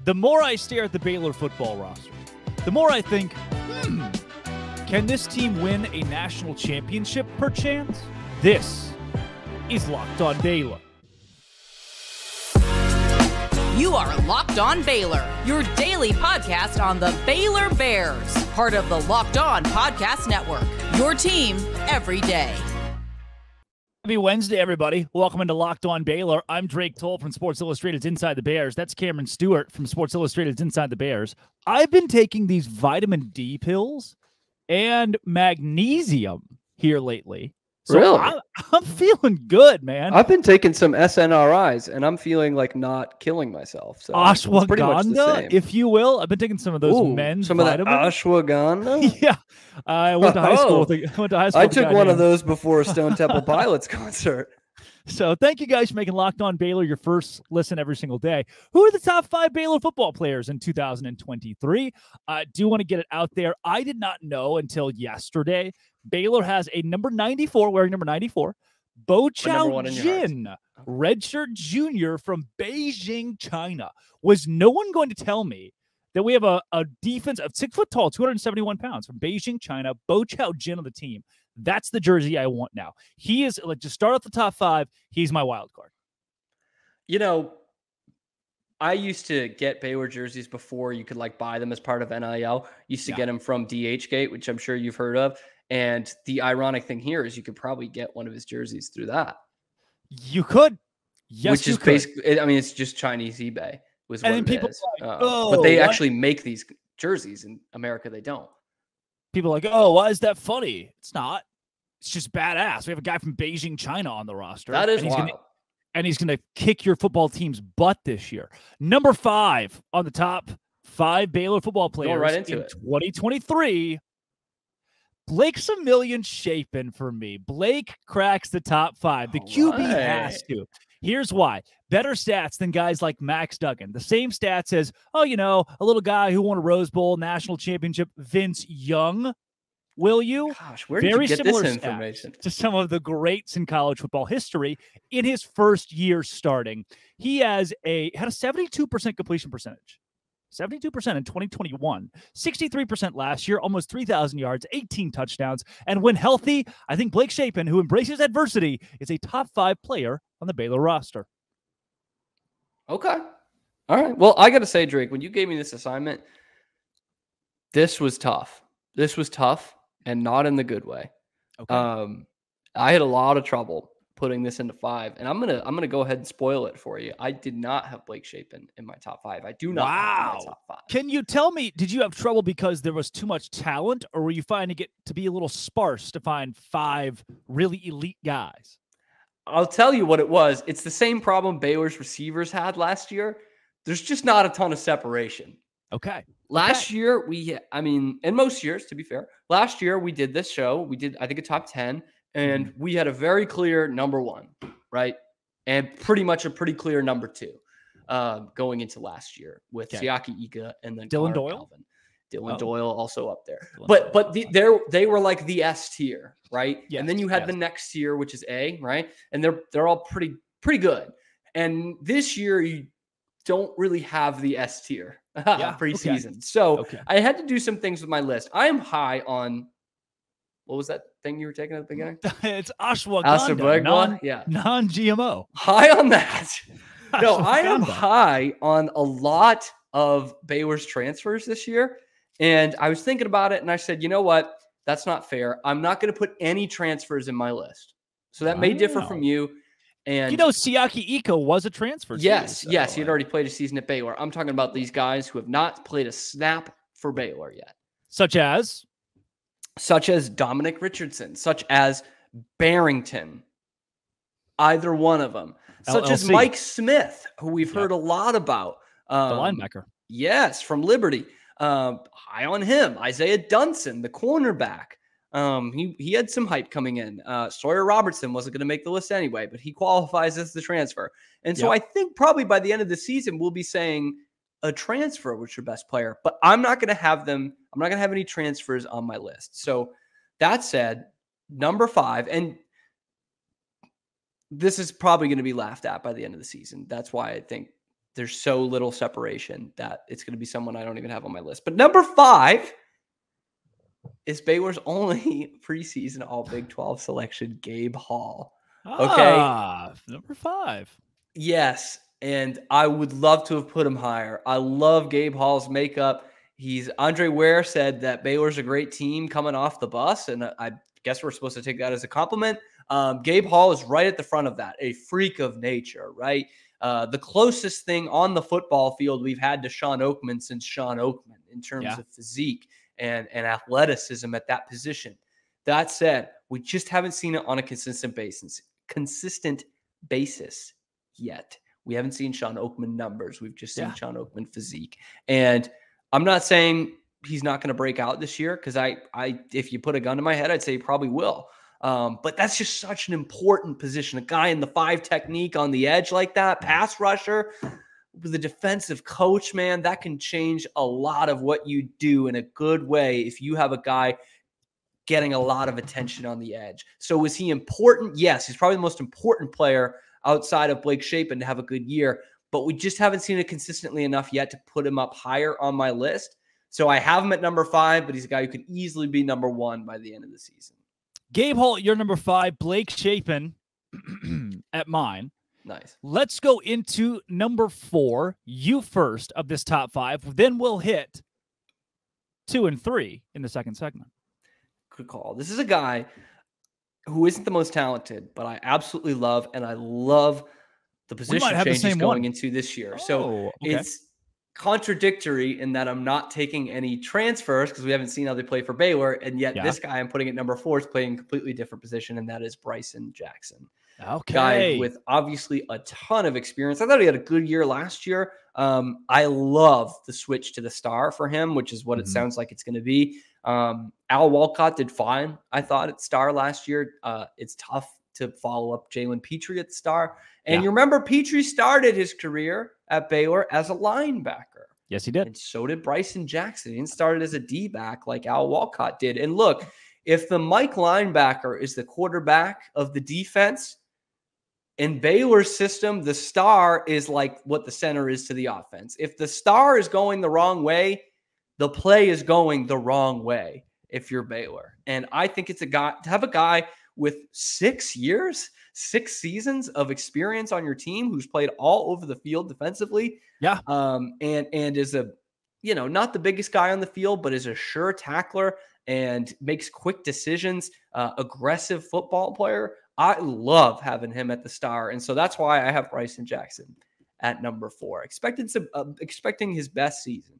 The more I stare at the Baylor football roster, the more I think, can this team win a national championship perchance? This is Locked On Baylor. You are Locked On Baylor, your daily podcast on the Baylor Bears, part of the Locked On Podcast Network, your team every day. Happy Wednesday, everybody. Welcome into Locked On Baylor. I'm Drake Toll from Sports Illustrated's Inside the Bears. That's Cameron Stewart from Sports Illustrated's Inside the Bears. I've been taking these vitamin D pills and magnesium here lately. So really? I'm feeling good, man. I've been taking some SNRIs, and I'm feeling like not killing myself. So ashwagandha, if you will. I've been taking some of those men's vitamins. Of that ashwagandha? Yeah. I went to high school. I took one of those before a Stone Temple Pilots concert. So thank you guys for making Locked On Baylor your first listen every single day. Who are the top 5 Baylor football players in 2023? I do want to get it out there. I did not know until yesterday. Baylor has a number 94, wearing number 94, Bo Chow Jin, redshirt junior from Beijing, China. Was no one going to tell me that we have a defense of 6 foot tall, 271 pounds from Beijing, China, Bo Chow Jin on the team? That's the jersey I want now. He is, like, to start off the top 5, he's my wild card. You know, I used to get Baylor jerseys before you could, like, buy them as part of NIL. Used to get them from DHgate, which I'm sure you've heard of. And the ironic thing here is you could probably get one of his jerseys through that. You could. Yes, which is basically, I mean, it's just Chinese eBay was what it is. But they actually make these jerseys in America. They don't. People are like, oh, why is that funny? It's not. It's just badass. We have a guy from Beijing, China on the roster. That is wild. And he's going to kick your football team's butt this year. Number 5 on the top 5 Baylor football players in 2023. Blake's Shapen for me. Blake cracks the top 5. The QB has to. Here's why. Better stats than guys like Max Duggan. The same stats as, a little guy who won a Rose Bowl national championship, Vince Young. Will you? Gosh, where did you get this information? To some of the greats in college football history in his first year starting. He had a 72% completion percentage. 72% in 2021, 63% last year, almost 3,000 yards, 18 touchdowns. And when healthy, I think Blake Shapen, who embraces adversity, is a top 5 player on the Baylor roster. Okay. All right. Well, I got to say, Drake, when you gave me this assignment, this was tough. This was tough and not in the good way. Okay. I had a lot of trouble putting this into 5, and I'm gonna go ahead and spoil it for you. I did not have Blake Shapen in my top 5. I do not have him in my top 5. Can you tell me, did you have trouble because there was too much talent, or were you finding it to be a little sparse to find 5 really elite guys? I'll tell you what it was. It's the same problem Baylor's receivers had last year. There's just not a ton of separation. Okay. Last year, and most years, to be fair, last year we did this show. We did, I think, a top 10. And we had a very clear number 1, right? And pretty much a pretty clear number 2 going into last year with Siaki Ika and then Dylan Doyle. Calvin. Dylan Doyle also up there. But they were like the S tier, right? Yes, and then you had the next tier, which is A, right? And they're all pretty good. And this year you don't really have the S tier preseason. Okay. So I had to do some things with my list. I am high on, what was that thing you were taking at the beginning? It's ashwagandha, non-GMO. High on that. No, I am high on a lot of Baylor's transfers this year. And I was thinking about it, and I said, you know what? That's not fair. I'm not going to put any transfers in my list. So that may differ from you. And Siaki Ika was a transfer. Yes, he had already played a season at Baylor. I'm talking about these guys who have not played a snap for Baylor yet. Such as Dominic Richardson, such as Barrington, either one of them, such as Mike Smith, who we've heard a lot about. The linebacker. Yes, from Liberty. High on him. Isaiah Dunson, the cornerback. He had some hype coming in. Sawyer Robertson wasn't going to make the list anyway, but he qualifies as the transfer. And so I think probably by the end of the season, we'll be saying a transfer was your best player, but I'm not going to have them. I'm not going to have any transfers on my list. So that said, number 5, and this is probably going to be laughed at by the end of the season. That's why I think there's so little separation that it's going to be someone I don't even have on my list. But number 5 is Baylor's only preseason All Big 12 selection, Gabe Hall. Okay. Number 5. Yes. And I would love to have put him higher. I love Gabe Hall's makeup. Andre Ware said that Baylor's a great team coming off the bus. And I guess we're supposed to take that as a compliment. Gabe Hall is right at the front of that, a freak of nature, right? The closest thing on the football field we've had to Sean Oakman since Sean Oakman in terms of physique and athleticism at that position. That said, we just haven't seen it on a consistent basis yet. We haven't seen Sean Oakman numbers. We've just seen Sean Oakman physique. And I'm not saying he's not going to break out this year, because if you put a gun to my head, I'd say he probably will. But that's just such an important position. A guy in the 5 technique on the edge like that, pass rusher, with a defensive coach, man, that can change a lot of what you do in a good way if you have a guy getting a lot of attention on the edge. So is he important? Yes, he's probably the most important player outside of Blake Shapen to have a good year, but we just haven't seen it consistently enough yet to put him up higher on my list. So I have him at number 5, but he's a guy who could easily be number 1 by the end of the season. Gabe Hall, you're number 5. Blake Shapen at mine. Nice. Let's go into number 4. You first of this top 5. Then we'll hit 2 and 3 in the second segment. Good call. This is a guy who isn't the most talented, but I absolutely love, and I love the position changes going into this year. It's contradictory in that I'm not taking any transfers because we haven't seen how they play for Baylor, and yet this guy I'm putting at number 4 is playing a completely different position, and that is Bryson Jackson. Okay. Guy with obviously a ton of experience. I thought he had a good year last year. I love the switch to the star for him, which is what it sounds like it's going to be. Al Walcott did fine, I thought, at star last year. It's tough to follow up Jalen Petrie at star. And you remember Petrie started his career at Baylor as a linebacker. Yes, he did. And so did Bryson Jackson. He started as a D-back like Al Walcott did. And look, if the Mike linebacker is the quarterback of the defense, in Baylor's system, the star is like what the center is to the offense. If the star is going the wrong way, the play is going the wrong way if you're Baylor. And I think it's to have a guy with 6 years, 6 seasons of experience on your team who's played all over the field defensively. Yeah. And is not the biggest guy on the field, but is a sure tackler and makes quick decisions, aggressive football player. I love having him at the star. And so that's why I have Bryson Jackson at number 4, expecting his best season.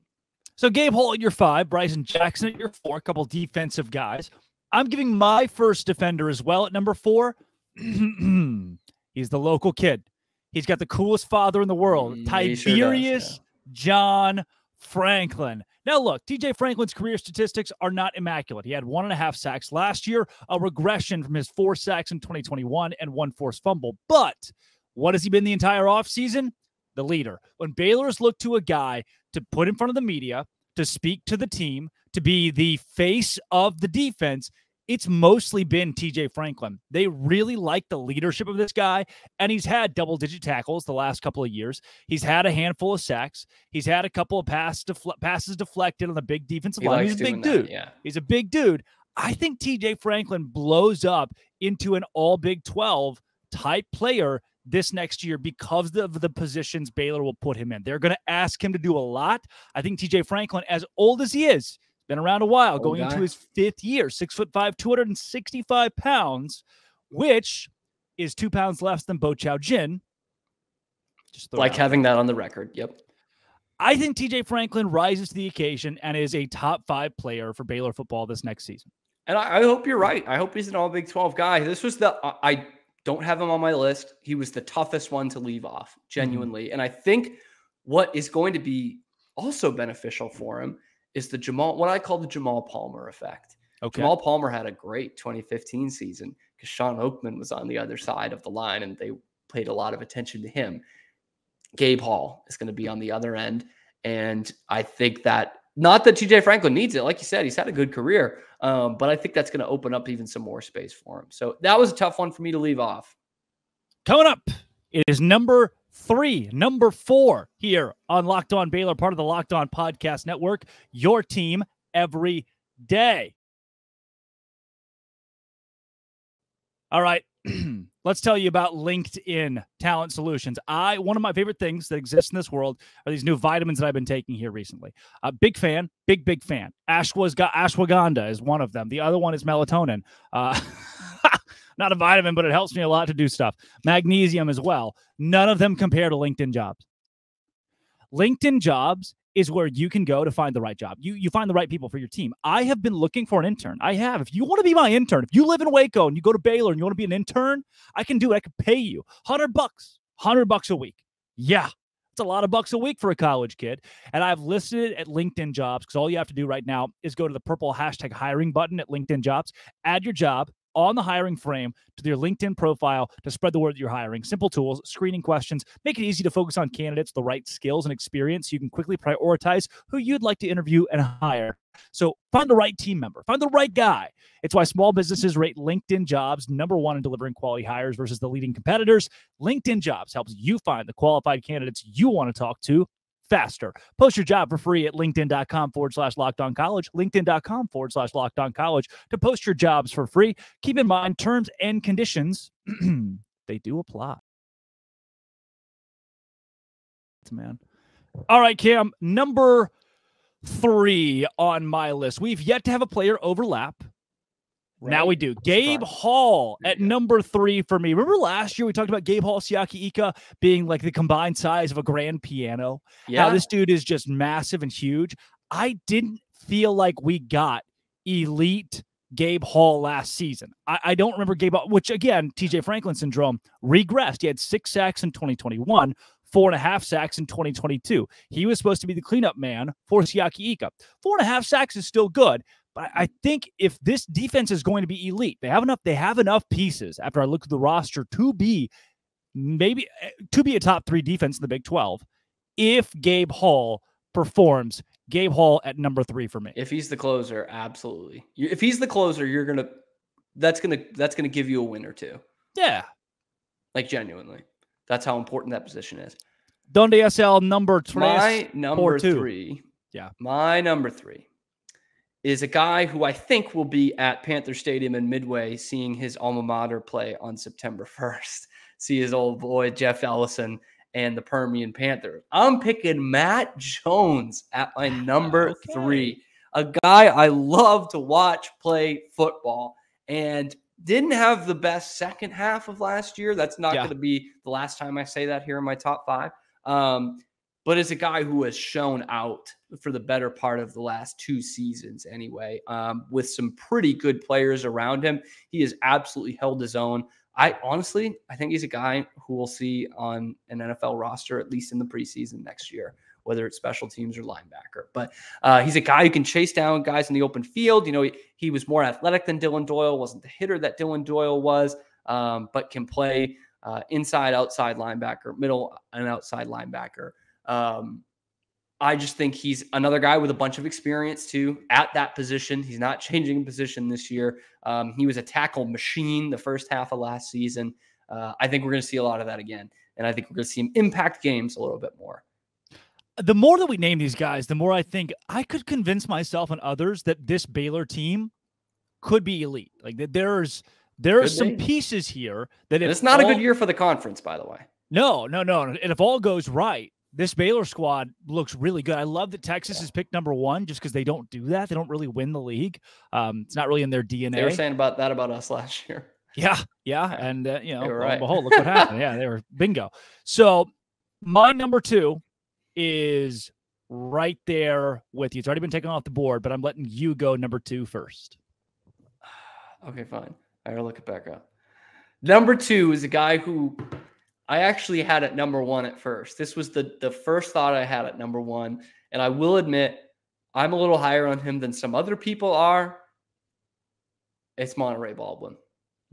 So Gabe Hall at your 5, Bryson Jackson at your 4, a couple defensive guys. I'm giving my first defender as well at number 4. He's the local kid. He's got the coolest father in the world, Tiberius John Franklin. Now, look, TJ Franklin's career statistics are not immaculate. He had 1.5 sacks last year, a regression from his 4 sacks in 2021 and 1 forced fumble. But what has he been the entire offseason? The leader. When Baylor's looked to a guy to put in front of the media, to speak to the team, to be the face of the defense, it's mostly been TJ Franklin. They really like the leadership of this guy, and he's had double-digit tackles the last couple of years. He's had a handful of sacks. He's had a couple of passes deflected on the big defensive line. He's a big dude. He's a big dude. I think TJ Franklin blows up into an all Big 12 type player this next year because of the positions Baylor will put him in. They're going to ask him to do a lot. I think TJ Franklin, as old as he is, been around a while, going into his 5th year, 6'5", 265 pounds, which is 2 pounds less than Bo Chow Jin. Just like having that on the record. Yep. I think TJ Franklin rises to the occasion and is a top 5 player for Baylor football this next season. And I hope you're right. I hope he's an all Big 12 guy. This was I don't have him on my list. He was the toughest one to leave off, genuinely. And I think what is going to be also beneficial for him is what I call the Jamal Palmer effect. Okay. Jamal Palmer had a great 2015 season because Sean Oakman was on the other side of the line and they paid a lot of attention to him. Gabe Hall is going to be on the other end. And I think that, not that TJ Franklin needs it. Like you said, he's had a good career. But I think that's going to open up even some more space for him. So that was a tough one for me to leave off. Coming up, it is number 3, number 4 here on Locked On Baylor, part of the Locked On Podcast Network, your team every day. All right, let's tell you about LinkedIn Talent Solutions. One of my favorite things that exists in this world are these new vitamins that I've been taking here recently. Big fan, big fan. Ashwagandha is one of them. The other one is melatonin. Not a vitamin, but it helps me a lot to do stuff. Magnesium as well. None of them compare to LinkedIn Jobs. LinkedIn Jobs is where you can go to find the right job. You find the right people for your team. I have been looking for an intern. I have. If you want to be my intern, if you live in Waco and you go to Baylor and you want to be an intern, I can do it. I can pay you $100 a week. Yeah. It's a lot of bucks a week for a college kid. And I've listed it at LinkedIn Jobs because all you have to do right now is go to the purple #hiring button at LinkedIn Jobs, add your job on the hiring frame to your LinkedIn profile to spread the word that you're hiring. Simple tools, screening questions, make it easy to focus on candidates, the right skills and experience so you can quickly prioritize who you'd like to interview and hire. So find the right team member, find the right guy. It's why small businesses rate LinkedIn Jobs #1 in delivering quality hires versus the leading competitors. LinkedIn Jobs helps you find the qualified candidates you want to talk to faster. Post your job for free at linkedin.com/lockedoncollege, linkedin.com/lockedoncollege to post your jobs for free. Keep in mind, terms and conditions, they do apply. Man. All right, Cam, number 3 on my list. We've yet to have a player overlap. Right. Now we do. Gabe Hall at number 3 for me. Remember last year we talked about Gabe Hall, Siaki Ika being like the combined size of a grand piano? Yeah. How this dude is just massive and huge. I didn't feel like we got elite Gabe Hall last season. I don't remember Gabe Hall, which again, TJ Franklin syndrome regressed. He had 6 sacks in 2021. 4.5 sacks in 2022. He was supposed to be the cleanup man for Siaki Ika. 4.5 sacks is still good, but I think if this defense is going to be elite, they have enough pieces after I look at the roster to be a top 3 defense in the Big 12. If Gabe Hall performs, Gabe Hall at number 3 for me. If he's the closer, absolutely. If he's the closer, that's gonna give you a win or two. Yeah, like genuinely. That's how important that position is. Donde SL number 3. My number 3. Yeah. My number 3 is a guy who I think will be at Panther Stadium in Midway seeing his alma mater play on September 1st. See his old boy, Jeff Ellison, and the Permian Panthers. I'm picking Matt Jones at my number 3. A guy I love to watch play football and didn't have the best second half of last year. That's not going to be the last time I say that here in my top 5. But is a guy who has shown out for the better part of the last 2 seasons anyway, with some pretty good players around him. He has absolutely held his own. I think he's a guy who we'll see on an NFL roster, at least in the preseason next year, whether it's special teams or linebacker. But he's a guy who can chase down guys in the open field. You know, he was more athletic than Dylan Doyle, wasn't the hitter that Dylan Doyle was, but can play inside, outside linebacker, middle and outside linebacker. I just think he's another guy with a bunch of experience too at that position. He's not changing position this year. He was a tackle machine the first half of last season. I think we're going to see a lot of that again. And I think we're going to see him impact games a little bit more. The more that we name these guys, the more I think I could convince myself and others that this Baylor team could be elite. Like there's some pieces here that it's not a good year for the conference, by the way. No. And if all goes right, this Baylor squad looks really good. I love that Texas is picked number 1 just because they don't do that. They don't really win the league. It's not really in their DNA. They were saying about us last year. Yeah. And, lo right. and behold, look what happened. Yeah, they were bingo. So my number 2 is right there with you. It's already been taken off the board, but I'm letting you go number 2 first. Okay, fine. I gotta look it back up. Number 2 is a guy who I actually had at number 1 at first. This was the first thought I had at number 1. And I will admit, I'm a little higher on him than some other people are. It's Monterey Baldwin.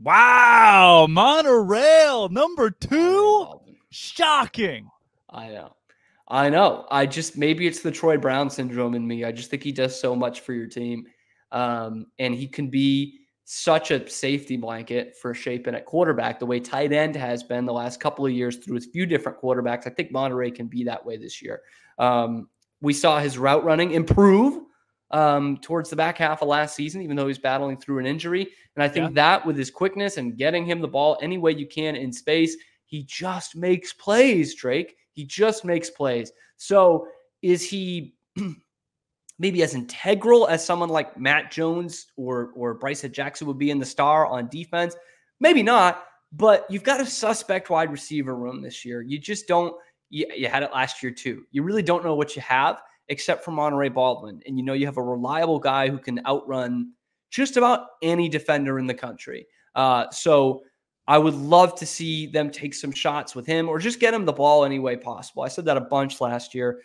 Wow. Monorail, number 2? Shocking. I know. Maybe it's the Troy Brown syndrome in me. I just think he does so much for your team. And he can be such a safety blanket for Shapen at quarterback, the way tight end has been the last couple of years through a few different quarterbacks. I think Monterey can be that way this year. We saw his route running improve towards the back half of last season, even though he's battling through an injury. And I think that with his quickness and getting him the ball any way you can in space, he just makes plays, Drake. He just makes plays. So is he maybe as integral as someone like Matt Jones or Bryce Jackson would be in the star on defense? Maybe not, but you've got a suspect wide receiver room this year. You just don't. You had it last year too. You really don't know what you have except for Monterey Baldwin. And you have a reliable guy who can outrun just about any defender in the country. So I would love to see them take some shots with him or just get him the ball any way possible. I said that a bunch last year.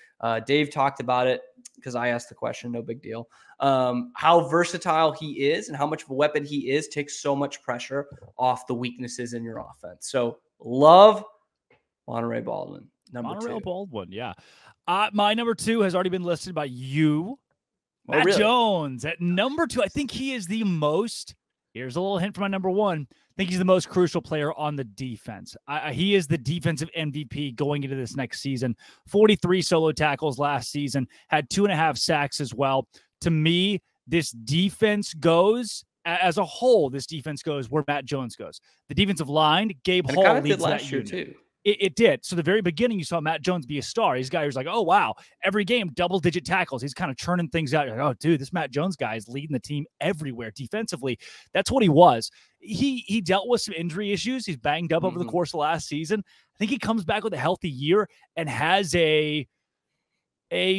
Dave talked about it because I asked the question. No big deal. How versatile he is and how much of a weapon he is takes so much pressure off the weaknesses in your offense. So love Monterey Baldwin. Monterey Baldwin, yeah. My number 2 has already been listed by you. Matt really? Jones at number 2. I think he is the most. Here's a little hint for my number 1. I think he's the most crucial player on the defense. He is the defensive MVP going into this next season. 43 solo tackles last season, had 2.5 sacks as well. To me, this defense goes, as a whole, this defense goes where Matt Jones goes. The defensive line, Gabe Hall kind of leads did last that year unit. too. It did. So the very beginning, you saw Matt Jones be a star. He's a guy who's like, oh, wow, every game, double-digit tackles. He's kind of churning things out. You're like, oh, dude, this Matt Jones guy is leading the team everywhere defensively. That's what he was. He dealt with some injury issues. He's banged up over the course of last season. I think he comes back with a healthy year and has a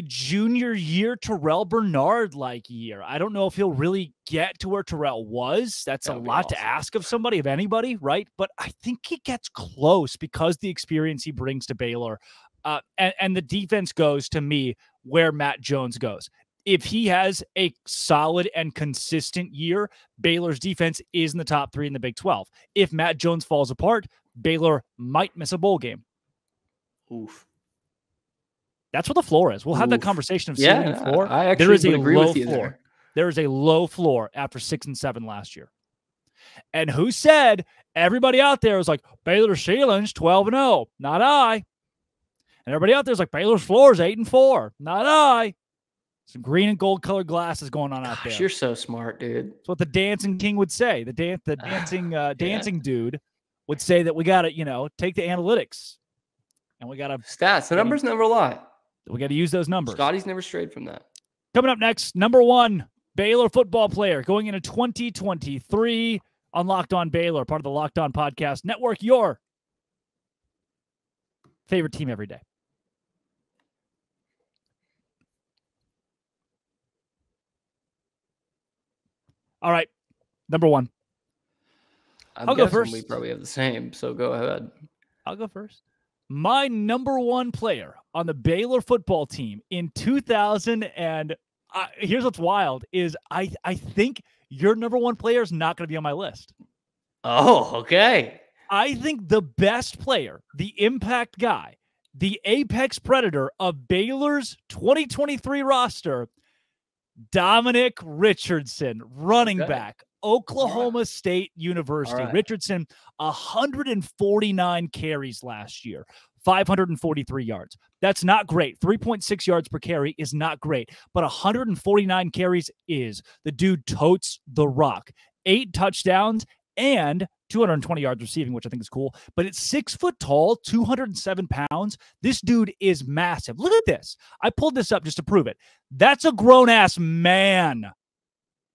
junior year Terrell Bernard-like year. I don't know if he'll really get to where Terrell was. That's a lot to ask of somebody, of anybody, right? But I think he gets close because the experience he brings to Baylor. And the defense goes, to me, where Matt Jones goes. If he has a solid and consistent year, Baylor's defense is in the top 3 in the Big 12. If Matt Jones falls apart, Baylor might miss a bowl game. Oof. That's what the floor is. We'll have that conversation of ceiling and floor. I actually would agree with you floor. there. There is a low floor after 6 and 7 last year. And who said everybody out there was like, Baylor's ceiling's 12-0? Not I. And everybody out there is like, Baylor's floor is 8-4? Not I. Some green and gold colored glasses going on out there. You're so smart, dude. That's what the dancing king would say. The dancing dude would say that we got to, take the analytics and we got to stats. The numbers never lie. We got to use those numbers. Scotty's never strayed from that. Coming up next, number 1 Baylor football player going into 2023 on Locked On Baylor, part of the Locked On Podcast Network, your favorite team every day. All right, number 1. I'll go first. We probably have the same, so go ahead. I'll go first. My number 1 player on the Baylor football team in 2000, and here's what's wild, is I think your number 1 player is not going to be on my list. Oh, okay. I think the best player, the impact guy, the apex predator of Baylor's 2023 roster, Dominic Richardson, running back, Oklahoma State University. Richardson, 149 carries last year, 543 yards. That's not great. 3.6 yards per carry is not great, but 149 carries is. The dude totes the rock. 8 touchdowns and 220 yards receiving, which I think is cool. But it's 6 foot tall, 207 pounds. This dude is massive. Look at this. I pulled this up just to prove it. That's a grown-ass man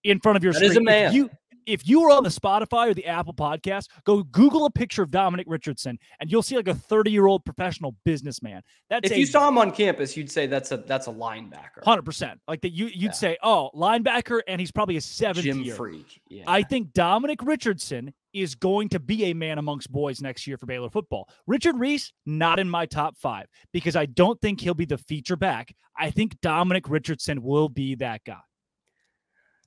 in front of your screen. That is a man. If you were on the Spotify or the Apple podcast, go Google a picture of Dominic Richardson, and you'll see like a 30-year-old professional businessman. If you saw him on campus, you'd say that's a linebacker. 100%. Like that, you'd say, oh, linebacker, and he's probably a 7th Gym year. freak. Yeah. I think Dominic Richardson is going to be a man amongst boys next year for Baylor football. Richard Reese, not in my top 5 because I don't think he'll be the feature back. I think Dominic Richardson will be that guy.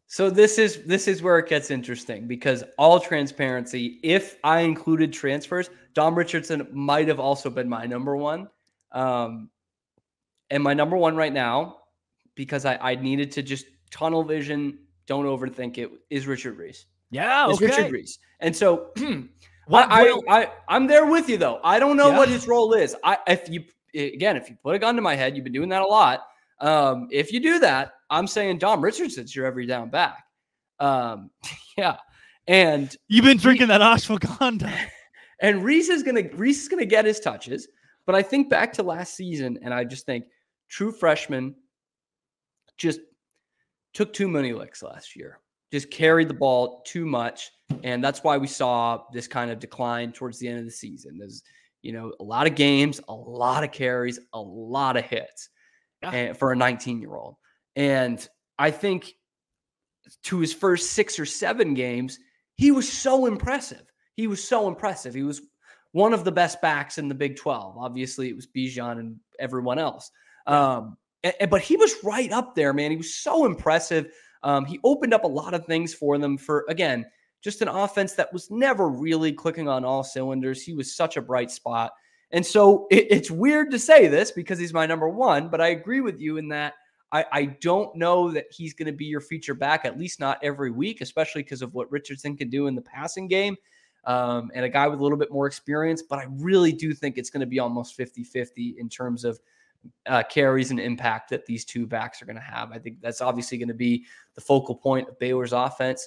So this is where it gets interesting because all transparency, if I included transfers, Dom Richardson might have also been my number 1. And my number 1 right now, because I needed to just tunnel vision, don't overthink it, is Richard Reese. Yeah, It's okay. Richard Reese. And so I'm there with you, though. I don't know what his role is. If you put a gun to my head, you've been doing that a lot. If you do that, I'm saying Dom Richardson's your every down back. Yeah. And you've been drinking that ashwagandha. And Reese is gonna get his touches. But I think back to last season, and I just think true freshman just took too many licks last year. Just carried the ball too much. And that's why we saw this kind of decline towards the end of the season. There's, a lot of games, a lot of carries, a lot of hits for a 19-year-old. And I think to his first 6 or 7 games, he was so impressive. He was one of the best backs in the Big 12. Obviously, it was Bijan and everyone else. But he was right up there, man. He was so impressive. He opened up a lot of things for them for, again, just an offense that was never really clicking on all cylinders. He was such a bright spot. And so it's weird to say this because he's my number one, but I agree with you in that I don't know that he's going to be your feature back, at least not every week, especially because of what Richardson can do in the passing game. And a guy with a little bit more experience, but I really do think it's going to be almost 50-50 in terms of carries and impact that these two backs are going to have. I think that's obviously going to be the focal point of Baylor's offense.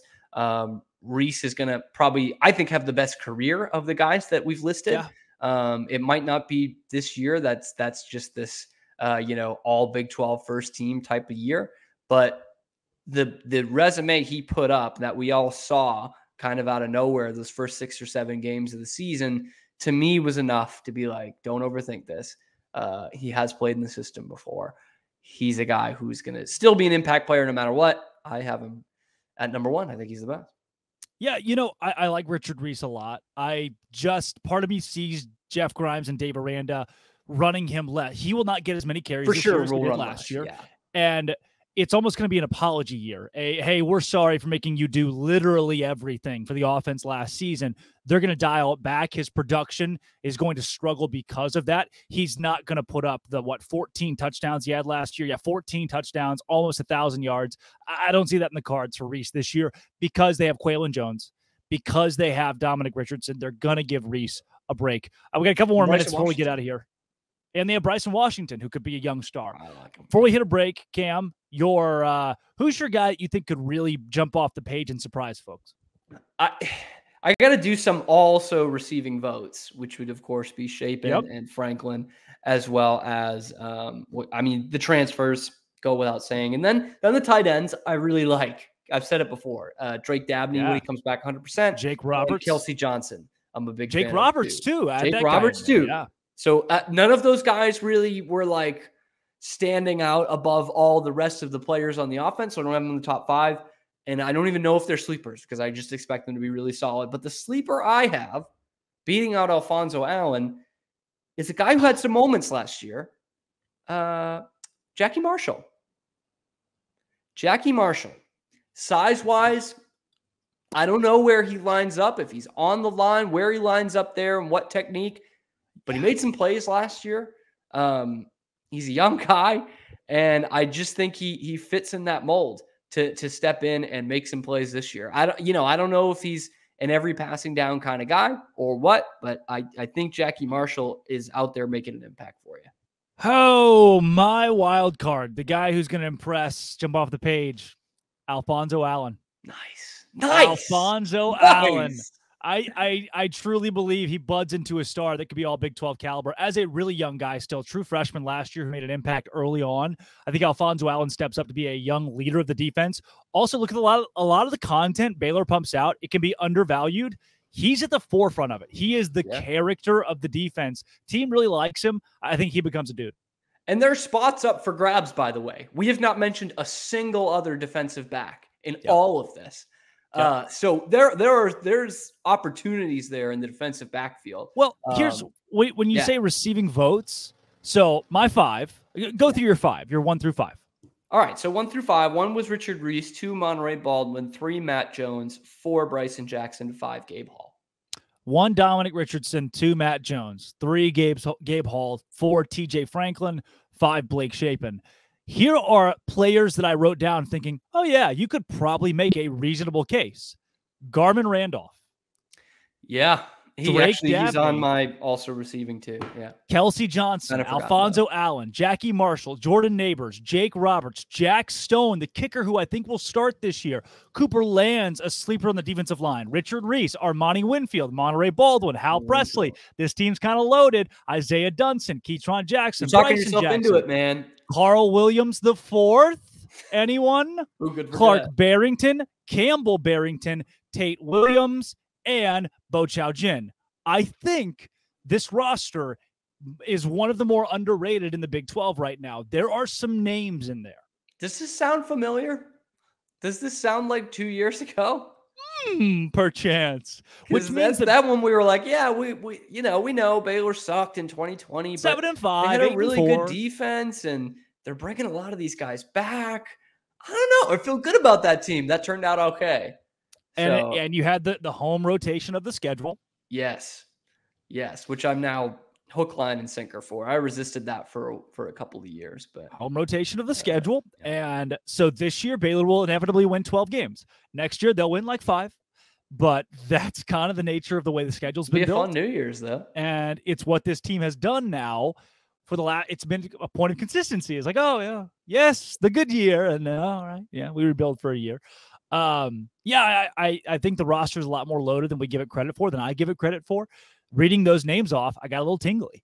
Reese is going to probably, I think, have the best career of the guys that we've listed. Yeah. It might not be this year. That's just this, all Big 12 first team type of year. But the resume he put up that we all saw kind of out of nowhere, those first 6 or 7 games of the season, to me was enough to be like, don't overthink this. He has played in the system before. He's a guy who's going to still be an impact player no matter what. I have him at number 1. I think he's the best. Yeah, I like Richard Reese a lot. Part of me sees Jeff Grimes and Dave Aranda running him less. He will not get as many carries for this sure year as he did last year. Yeah. And it's almost going to be an apology year. Hey, we're sorry for making you do literally everything for the offense last season. They're going to dial it back. His production is going to struggle because of that. He's not going to put up the 14 touchdowns he had last year. Yeah, 14 touchdowns, almost 1,000 yards. I don't see that in the cards for Reese this year because they have Quaylon Jones, because they have Dominic Richardson. They're going to give Reese a break. We got a couple more minutes before we get out of here. And they have Bryson Washington, who could be a young star. I like him. Before we hit a break, Cam, who's your guy that you think could really jump off the page and surprise folks? I got to do some also receiving votes, which would, of course, be Shapen and Franklin, as well as, the transfers go without saying. And then the tight ends I really like. I've said it before. Drake Dabney when he comes back 100%. Jake Roberts. Kelsey Johnson. I'm a big Jake fan Roberts, too. Jake Roberts, too. Yeah. So none of those guys really were like standing out above all the rest of the players on the offense. So I don't have them in the top 5. And I don't even know if they're sleepers because I just expect them to be really solid. But the sleeper I have beating out Alfonso Allen is a guy who had some moments last year. Jackie Marshall. Size-wise, I don't know where he lines up, if he's on the line, where he lines up there and what technique. But he made some plays last year. He's a young guy, and I just think he fits in that mold to step in and make some plays this year. I don't know if he's an every passing down kind of guy or what, but I think Jackie Marshall is out there making an impact for you. Oh, my wild card, the guy who's going to impress, jump off the page, Alfonso Allen. Nice. Alfonso Allen. I truly believe he buds into a star that could be all Big 12 caliber as a really young guy still. True freshman last year who made an impact early on. I think Alfonso Allen steps up to be a young leader of the defense. Also, look at a lot of the content Baylor pumps out. It can be undervalued. He's at the forefront of it. He is the character of the defense. Team really likes him. I think he becomes a dude. And there's spots up for grabs, by the way. We have not mentioned a single other defensive back in all of this. So there's opportunities there in the defensive backfield. Well, here's when you say receiving votes. So my 5, go through your 5, your 1 through 5. All right. So 1 through 5, 1 was Richard Reese, 2 Monterey Baldwin, 3 Matt Jones, 4 Bryson Jackson, 5 Gabe Hall. 1 Dominic Richardson, 2 Matt Jones, 3 Gabe Hall, 4 TJ Franklin, 5 Blake Shapen. Here are players that I wrote down thinking, oh, yeah, you could probably make a reasonable case. Garmin Randolph. Yeah. He's Dabney, on my also receiving too. Yeah. Kelsey Johnson, Alfonso Allen, Jackie Marshall, Jordan Neighbors, Jake Roberts, Jack Stone, the kicker who I think will start this year, Cooper Lands, a sleeper on the defensive line, Richard Reese, Armani Winfield, Monterey Baldwin, Hal Presley. This team's kind of loaded. Isaiah Dunson, Keetron Jackson, You're talking Bryson yourself Jackson, into it, man. Carl Williams the fourth. Anyone? Clark Barrington, Campbell Barrington, Tate Williams, and Bo Chow Jin. I think this roster is one of the more underrated in the Big 12 right now. There are some names in there. Does this sound familiar? Does this sound like 2 years ago? Perchance. Which means that one we were like, yeah, we know Baylor sucked in 2020, 7-5. They had a really good defense, and they're bringing a lot of these guys back. I don't know. I feel good about that team. That turned out okay. And you had the home rotation of the schedule. Yes, which I'm now hook, line, and sinker for. I resisted that for a couple of years, but home rotation of the schedule. Yeah. And so this year, Baylor will inevitably win 12 games. Next year, they'll win like 5. But that's kind of the nature of the way the schedule's been built. Fun New Year's, though. And it's what this team has done now for the last. It's been a point of consistency. It's like, oh, yeah, yes, the good year. And all right, yeah, we rebuild for a year. I think the roster is a lot more loaded than we give it credit for, than I give it credit for. Reading those names off, I got a little tingly.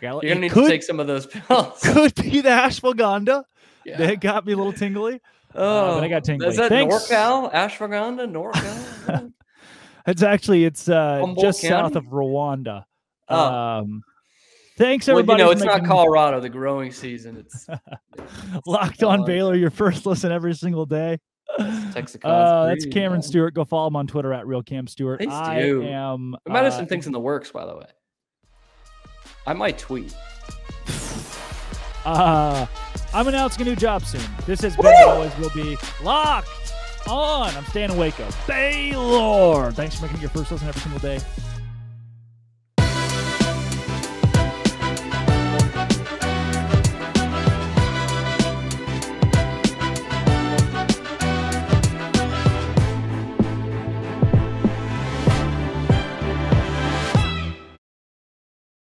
You're going to need to take some of those pills. Could be the ashwagandha. Yeah. That got me a little tingly. But I got tingly. Is that NorCal? Ashwagandha? NorCal? it's just south of Rwanda. Thanks, everybody. It's not Colorado, the growing season. It's Locked on Baylor, your first listen every single day. That's Cameron Stewart. Go follow him on Twitter at RealCamStewart. We might have some things in the works, by the way. I might tweet. I'm announcing a new job soon. This has been, always will be, Locked On. I'm Stan Waco. Baylor. Thanks for making it your first listen every single day.